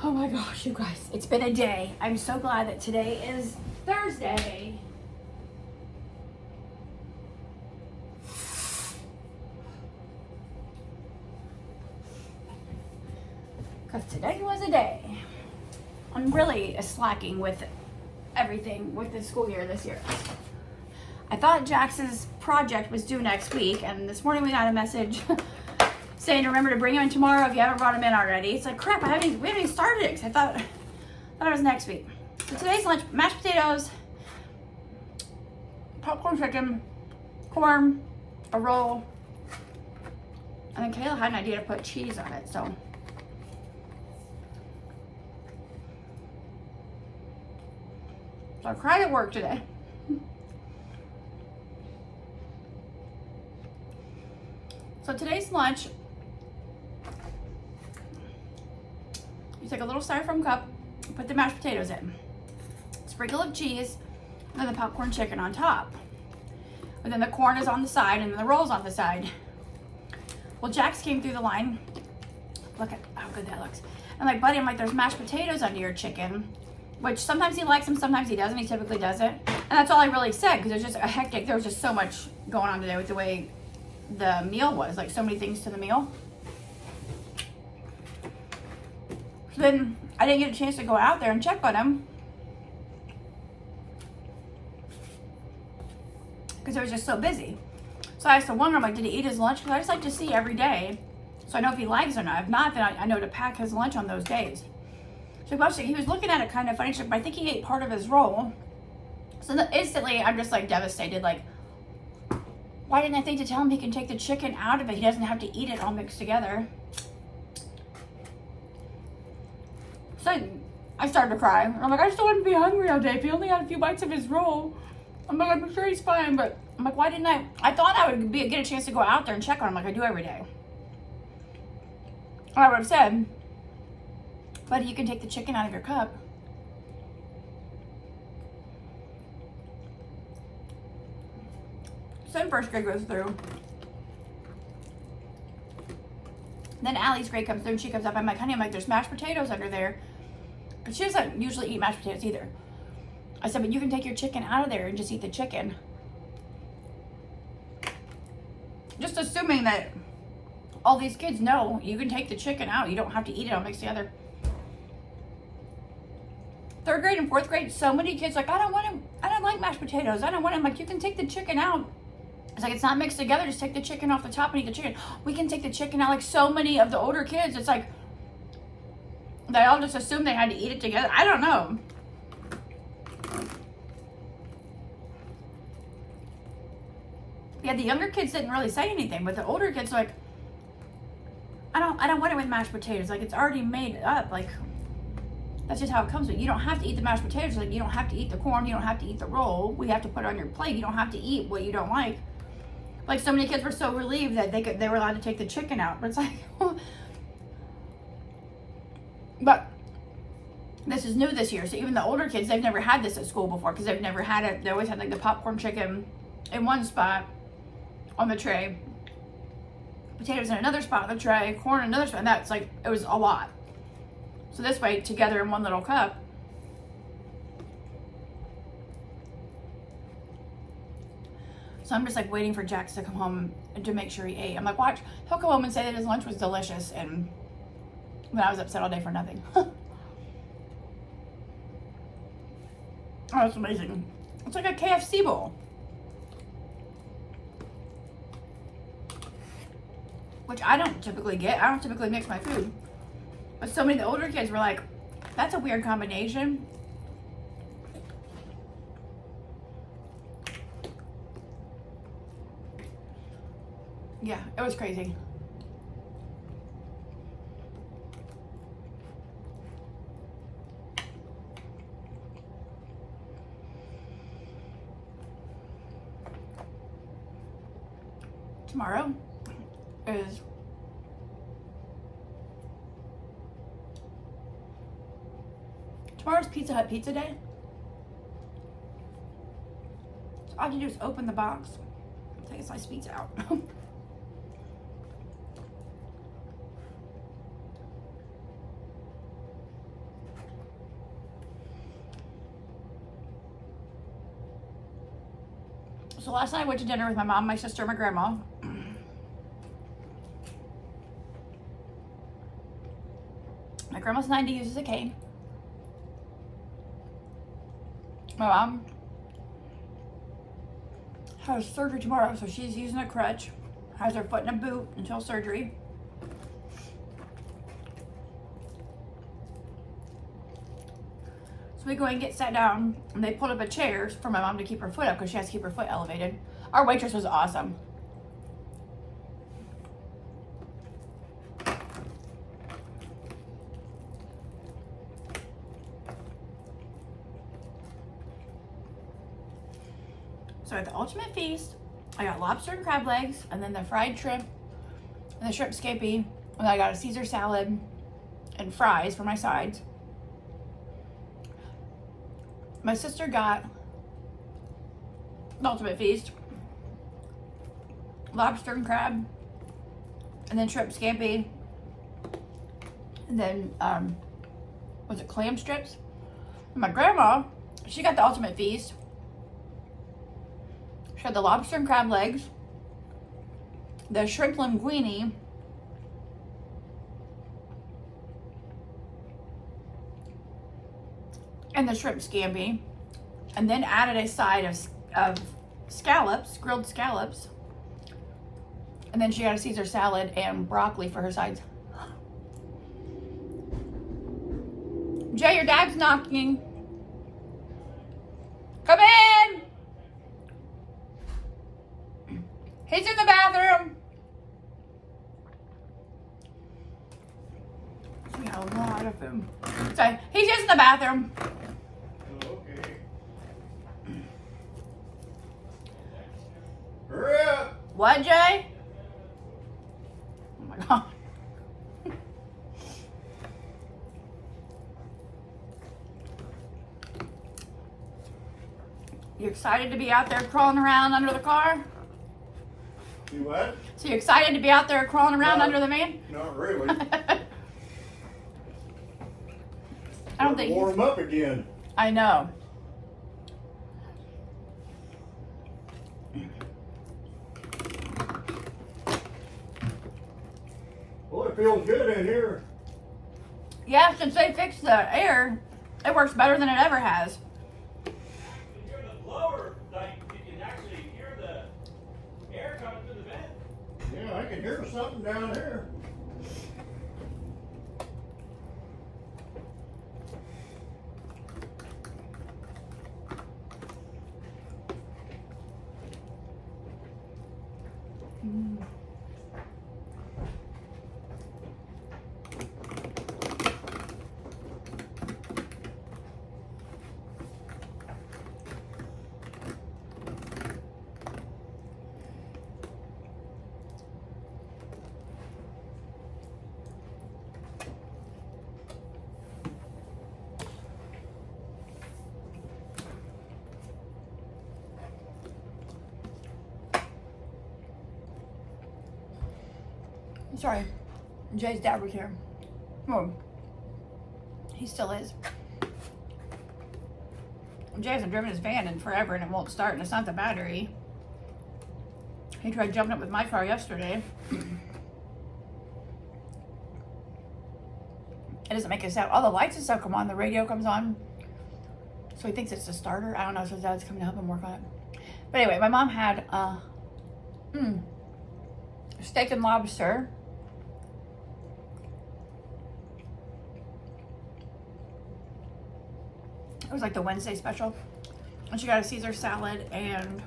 Oh my gosh, you guys, it's been a day. I'm so glad that today is Thursday. Because today was a day. I'm really slacking with everything with the school year this year. I thought Jax's project was due next week, and this morning we got a message saying to remember to bring him in tomorrow if you haven't brought him in already. It's like, crap, we haven't even started it because I thought it was next week. So today's lunch, mashed potatoes, popcorn chicken, corn, a roll, and then Kayla had an idea to put cheese on it, so. So I cried at work today. So today's lunch, you take a little styrofoam cup, put the mashed potatoes in, sprinkle of cheese, and then the popcorn chicken on top. And then the corn is on the side, and then the roll's on the side. Well, Jax came through the line. Look at how good that looks. I'm like, buddy, I'm like, there's mashed potatoes under your chicken, which sometimes he likes them, sometimes he doesn't. He typically doesn't. And that's all I really said, because there's just a hectic, there was just so much going on today with the way the meal was, like so many things to the meal. So then I didn't get a chance to go out there and check on him because it was just so busy. So I asked the one girl, I'm like, did he eat his lunch? Because I just like to see every day so I know if he likes it or not. If not, then I know to pack his lunch on those days. So he was looking at it kind of funny, but I think he ate part of his roll. So instantly I'm just like devastated, like, why didn't I think to tell him he can take the chicken out of it? He doesn't have to eat it all mixed together. So I started to cry. I'm like, I just don't want him to be hungry all day. If he only had a few bites of his roll, I'm like, I'm sure he's fine. But I'm like, why didn't I? I thought I would get a chance to go out there and check on him like I do every day. And I would have said, buddy, you can take the chicken out of your cup. So then first grade goes through. Then Allie's grade comes through and she comes up. I'm like, honey, there's mashed potatoes under there. But she doesn't usually eat mashed potatoes either. I said, but you can take your chicken out of there and just eat the chicken. Just assuming that all these kids know you can take the chicken out. You don't have to eat it all mixed together. Third grade and fourth grade, so many kids like, I don't like mashed potatoes. I don't want them. Like, you can take the chicken out. It's like, it's not mixed together. Just take the chicken off the top and eat the chicken. We can take the chicken out. Like, so many of the older kids, it's like, they all just assumed they had to eat it together. I don't know. Yeah, the younger kids didn't really say anything, but the older kids are like, I don't want it with mashed potatoes. Like, it's already made up. Like, that's just how it comes. But you don't have to eat the mashed potatoes. Like, you don't have to eat the corn. You don't have to eat the roll. We have to put it on your plate. You don't have to eat what you don't like. Like, so many kids were so relieved that they were allowed to take the chicken out. But it's like, but this is new this year. So even the older kids, they've never had this at school before because they've never had it. They always had like the popcorn chicken in one spot on the tray, potatoes in another spot on the tray, corn in another spot. And that's like, it was a lot. So this way, together in one little cup. So I'm just like waiting for Jax to come home and to make sure he ate. I'm like, watch, he'll come home and say that his lunch was delicious, and then I was upset all day for nothing. Oh, it's amazing. It's like a KFC bowl. Which I don't typically get. I don't typically mix my food. But so many of the older kids were like, that's a weird combination. Yeah, it was crazy. Tomorrow is tomorrow's Pizza Hut pizza day. So all I have to do is open the box, take a slice of pizza out. So last night I went to dinner with my mom, my sister, and my grandma. My grandma's 90, uses a cane. My mom has surgery tomorrow, so she's using a crutch. Has her foot in a boot until surgery. So we go and get sat down, and they pulled up a chair for my mom to keep her foot up because she has to keep her foot elevated. Our waitress was awesome. So at the ultimate feast, I got lobster and crab legs, and then the fried shrimp, and the shrimp scampi, and then I got a Caesar salad and fries for my sides. My sister got the ultimate feast, lobster and crab, and then shrimp scampi, and then was it clam strips? And my grandma, she got the ultimate feast. She had the lobster and crab legs, the shrimp linguine, and the shrimp scampi, and then added a side of scallops, grilled scallops, and then she got a Caesar salad and broccoli for her sides. Jay, your dad's knocking. Come in! He's in the bathroom. We got a lot of food. Sorry, he's just in the bathroom. Okay. Hurry up! What, Jay? Oh my God. You excited to be out there crawling around under the car? You what? So you excited to be out there crawling around under the van? Not really. I don't think. Warm up again. I know. Well, it feels good in here. Yeah, since they fixed the air, it works better than it ever has. You hear the blower, like you can actually hear the air coming through the vent. Yeah, I can hear something down here. Sorry, Jay's dad was here. Well, he still is. Jay hasn't driven his van in forever and it won't start, and it's not the battery. He tried jumping up with my car yesterday. It doesn't make a sound. All the lights and stuff come on, the radio comes on. So he thinks it's the starter. I don't know, so his dad's coming to help him work on it. But anyway, my mom had steak and lobster. It was like the Wednesday special. And she got a Caesar salad and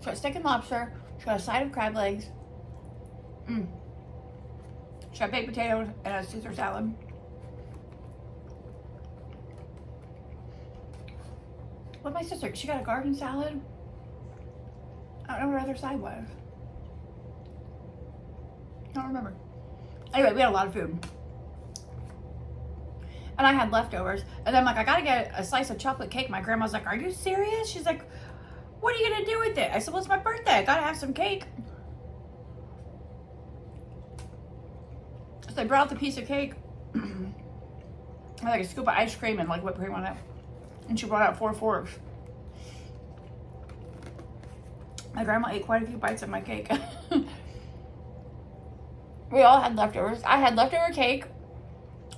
she got steak and lobster. She got a side of crab legs. She got baked potatoes and a Caesar salad. What my sister? She got a garden salad. I don't know what her other side was. I don't remember. Anyway, we had a lot of food. And I had leftovers. And then I'm like, I gotta get a slice of chocolate cake. My grandma's like, are you serious? She's like, what are you gonna do with it? I said, well, it's my birthday. I gotta have some cake. So they brought out the piece of cake. I had like a scoop of ice cream and like whipped cream on it. And she brought out 4 forks. My grandma ate quite a few bites of my cake. We all had leftovers. I had leftover cake.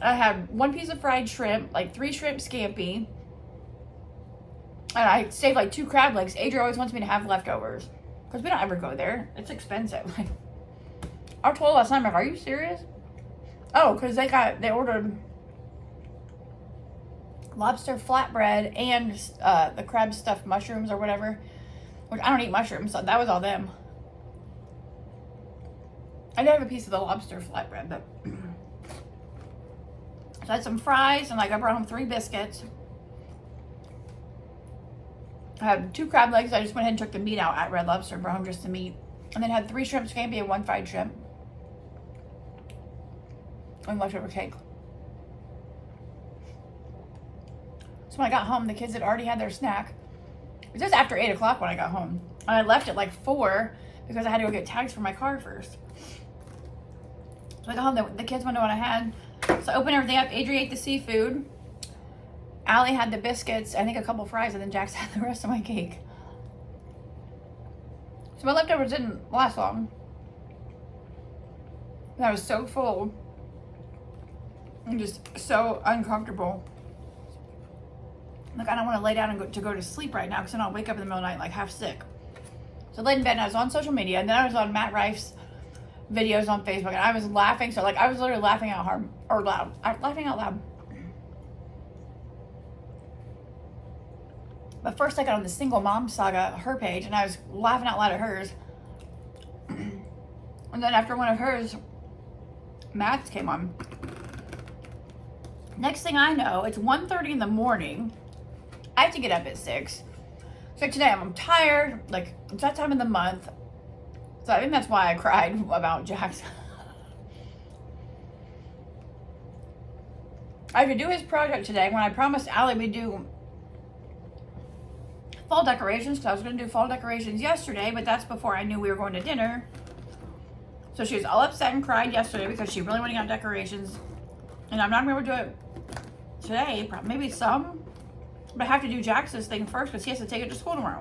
I had 1 piece of fried shrimp, like 3 shrimp scampi. And I saved like 2 crab legs. Adria always wants me to have leftovers. Because we don't ever go there. It's expensive. I told last time, are you serious? Oh, because they ordered lobster flatbread and the crab stuffed mushrooms or whatever. Which I don't eat mushrooms, so that was all them. I did have a piece of the lobster flatbread, but so I had some fries and like I brought home 3 biscuits. I had 2 crab legs. I just went ahead and took the meat out at Red Lobster and brought home just the meat. And then had 3 shrimp scampi and 1 fried shrimp. And leftover cake. So when I got home, the kids had already had their snack. It was just after 8 o'clock when I got home. And I left at like 4 because I had to go get tags for my car first. So I got home, the kids wanted to know what I had. So I opened everything up. Adri ate the seafood. Allie had the biscuits, I think a couple fries, and then Jax had the rest of my cake. So my leftovers didn't last long. And I was so full. And just so uncomfortable. Like, I don't want to lay down and go to sleep right now because then I'll wake up in the middle of the night like half sick. So I laid in bed and I was on social media, and then I was on Matt Rife's videos on Facebook, and I was laughing. So like I was literally laughing out hard or loud. Laughing out loud. But first I got on the Single Mom Saga, her page, and I was laughing out loud at hers. And then after one of hers, Matt's came on. Next thing I know, it's 1:30 in the morning. I have to get up at 6. So today I'm tired, like it's that time of the month. So I think that's why I cried about Jax. I have to do his project today when I promised Allie we'd do fall decorations, because I was going to do fall decorations yesterday, but that's before I knew we were going to dinner. So she was all upset and cried yesterday because she really wanted to get decorations. And I'm not going to do it today, maybe some. But I have to do Jax's thing first because he has to take it to school tomorrow.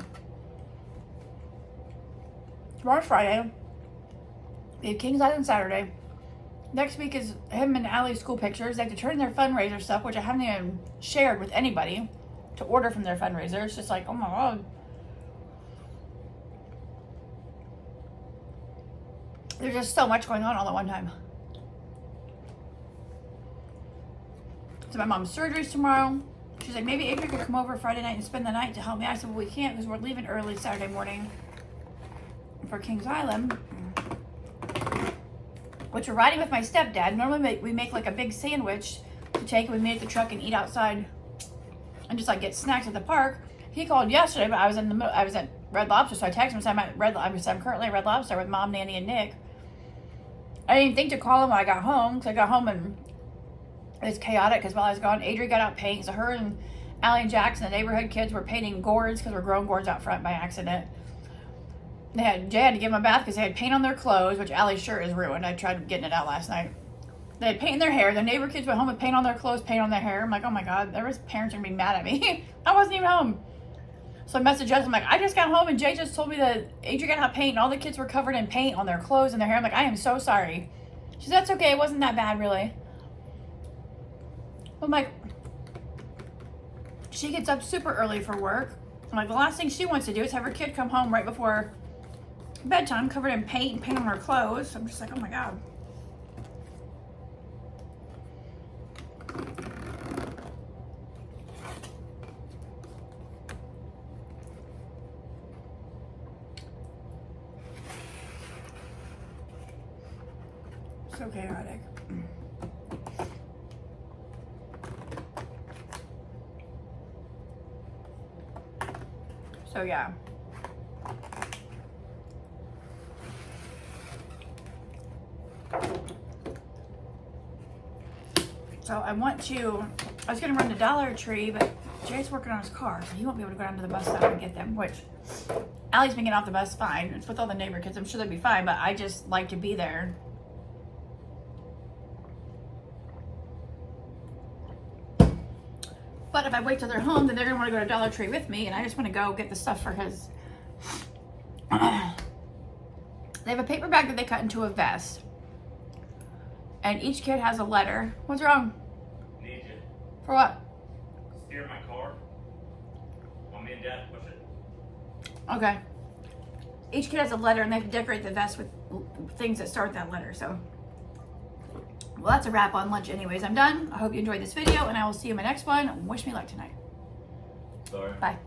Tomorrow's Friday. We have King's Island Saturday. Next week is him and Allie's school pictures. They have to turn in their fundraiser stuff, which I haven't even shared with anybody, to order from their fundraiser. It's just like, oh my God. There's just so much going on all at one time. So my mom's surgery's tomorrow. She's like, maybe Adrian could come over Friday night and spend the night to help me. I said, well, we can't because we're leaving early Saturday morning for Kings Island, which we're riding with my stepdad. Normally we make like a big sandwich to take and we made the truck and eat outside and just like get snacks at the park. He called yesterday, but I was at Red Lobster, so I texted him and said I'm currently at Red Lobster with Mom, Nanny, and Nick. I didn't think to call him when I got home because I got home and it was chaotic because while I was gone, Adri got out paint. So her and Allie and Jackson, the neighborhood kids, were painting gourds because we're growing gourds out front by accident. Jay had to give them a bath because they had paint on their clothes, which Allie's shirt is ruined. I tried getting it out last night. They had paint in their hair. The neighbor kids went home with paint on their clothes, paint on their hair. I'm like, oh my God, parents are going to be mad at me. I wasn't even home. So I messaged Jess. I'm like, I just got home and Jay just told me that Adrian got out paint and all the kids were covered in paint on their clothes and their hair. I'm like, I am so sorry. She said, that's okay. It wasn't that bad, really. I'm like, she gets up super early for work. I'm like, the last thing she wants to do is have her kid come home right before bedtime covered in paint and paint on her clothes. I'm just like, oh my God. So chaotic. So yeah. So I was gonna run to Dollar Tree, but Jay's working on his car, so he won't be able to go down to the bus stop and get them, which Allie's been getting off the bus fine. It's with all the neighbor kids. I'm sure they'll be fine, but I just like to be there. But if I wait till they're home, then they're gonna want to go to Dollar Tree with me, and I just want to go get the stuff for his They have a paper bag that they cut into a vest. And each kid has a letter. What's wrong? Need you. For what? Steer my car. Want me and Dad to push it? Okay. Each kid has a letter and they have to decorate the vest with things that start that letter. So, well, that's a wrap on lunch anyways. I'm done. I hope you enjoyed this video and I will see you in my next one. Wish me luck tonight. Sorry. Bye.